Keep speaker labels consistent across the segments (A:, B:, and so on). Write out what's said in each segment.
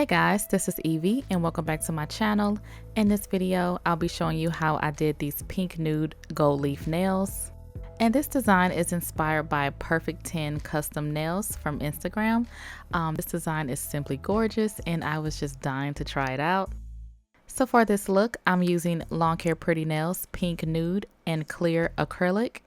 A: Hey guys, this is Evie and welcome back to my channel. In this video, I'll be showing you how I did these pink nude gold leaf nails. And this design is inspired by Perfect 10 custom nails from Instagram. This design is simply gorgeous and I was just dying to try it out. So for this look, I'm using Long Hair Pretty Nails pink nude and clear acrylic,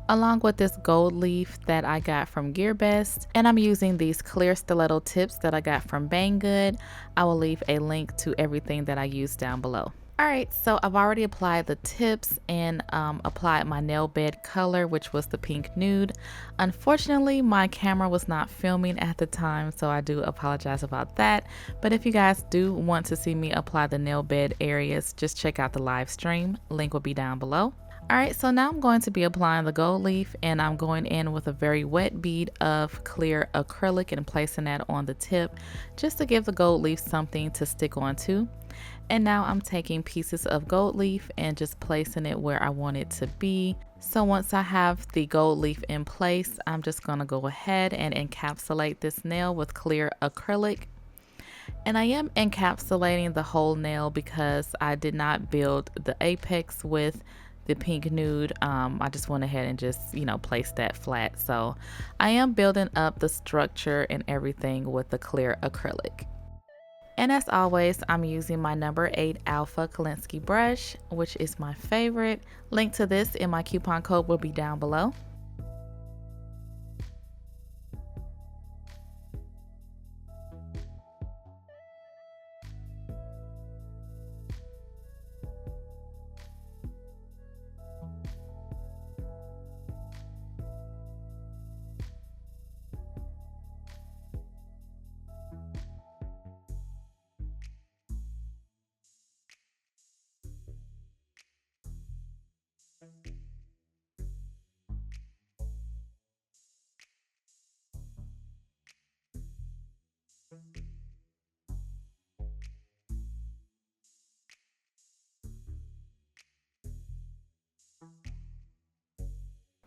A: along with this gold leaf that I got from GearBest, and I'm using these clear stiletto tips that I got from Banggood. I will leave a link to everything that I used down below. Alright, so I've already applied the tips and applied my nail bed color, which was the pink nude. Unfortunately, my camera was not filming at the time, so I do apologize about that. But if you guys do want to see me apply the nail bed areas, just check out the live stream. Link will be down below. Alright, so now I'm going to be applying the gold leaf and I'm going in with a very wet bead of clear acrylic and placing that on the tip just to give the gold leaf something to stick onto. And now I'm taking pieces of gold leaf and just placing it where I want it to be. So once I have the gold leaf in place, I'm just going to go ahead and encapsulate this nail with clear acrylic. And I am encapsulating the whole nail because I did not build the apex with the pink nude. I just went ahead and just, place that flat. So I am building up the structure and everything with the clear acrylic. And as always, I'm using my number 8 Alpha Kolinsky brush, which is my favorite. Link to this in my coupon code will be down below.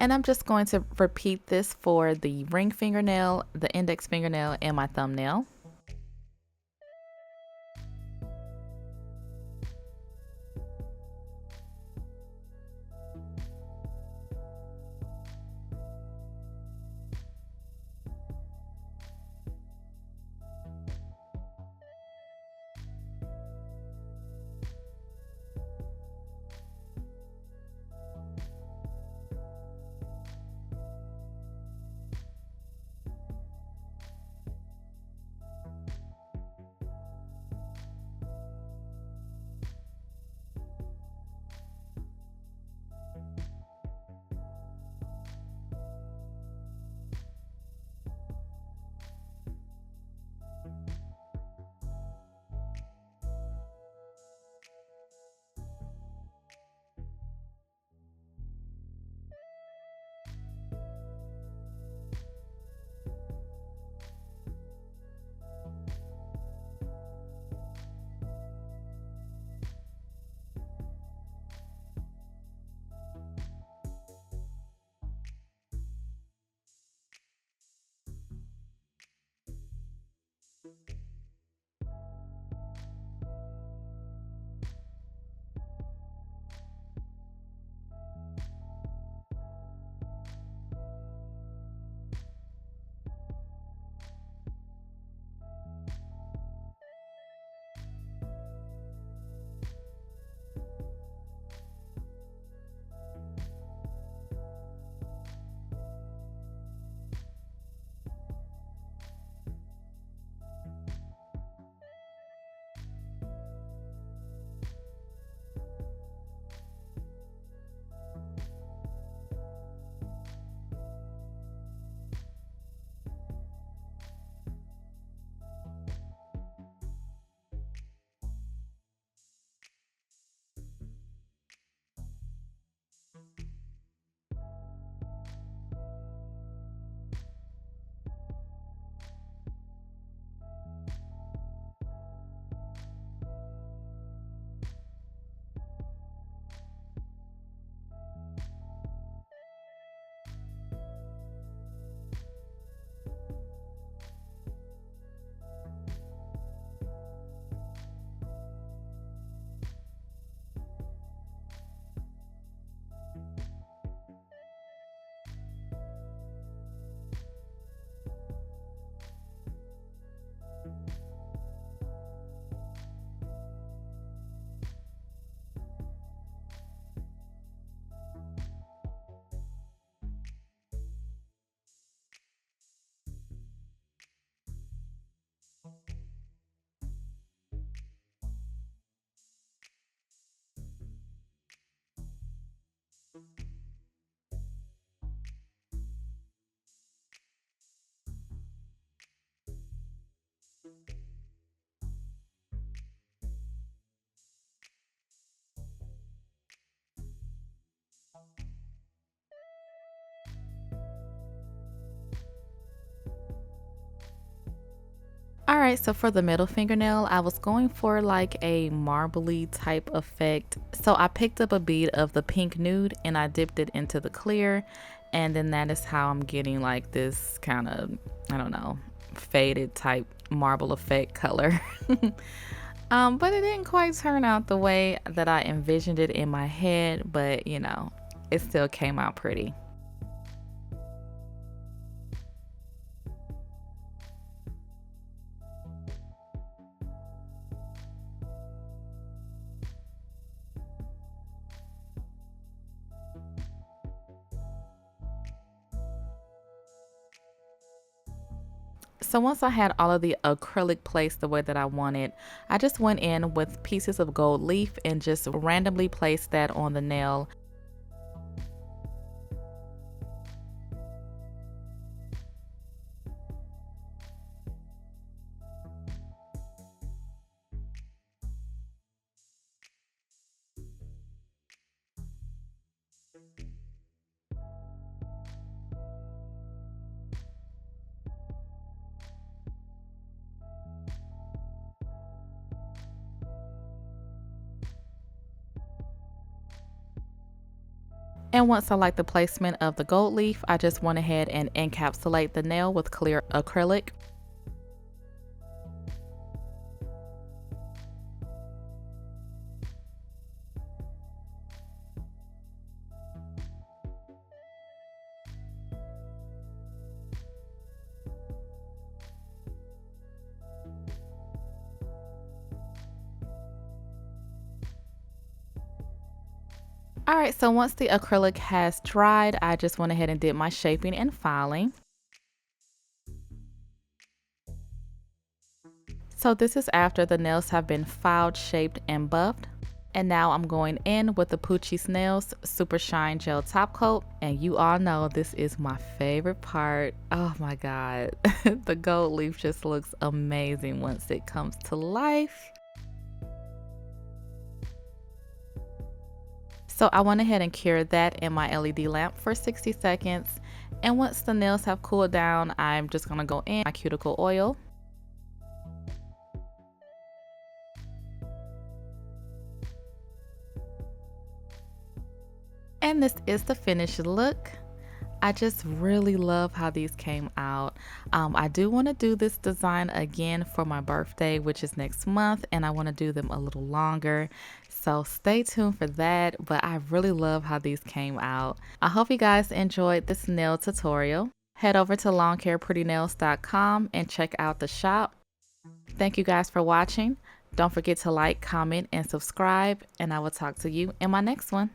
A: And I'm just going to repeat this for the ring fingernail, the index fingernail, and my thumbnail. Alright, so for the middle fingernail, I was going for like a marbly type effect. So I picked up a bead of the pink nude and I dipped it into the clear. And then that is how I'm getting like this kind of, I don't know, faded type marble effect color. But it didn't quite turn out the way that I envisioned it in my head, but you know, it still came out pretty. So once I had all of the acrylic placed the way that I wanted, I just went in with pieces of gold leaf and just randomly placed that on the nail. And once I like the placement of the gold leaf, I just went ahead and encapsulate the nail with clear acrylic. Alright, so once the acrylic has dried, I just went ahead and did my shaping and filing. So this is after the nails have been filed, shaped, and buffed. And now I'm going in with the Poochie Nails Super Shine Gel Top Coat. And you all know this is my favorite part. Oh my God. The gold leaf just looks amazing once it comes to life. So I went ahead and cured that in my LED lamp for 60 seconds. And once the nails have cooled down, I'm just gonna go in my cuticle oil. And this is the finished look. I just really love how these came out. I do want to do this design again for my birthday, which is next month, and I want to do them a little longer. So stay tuned for that, but I really love how these came out. I hope you guys enjoyed this nail tutorial. Head over to longhairprettynails.com and check out the shop. Thank you guys for watching. Don't forget to like, comment, and subscribe, and I will talk to you in my next one.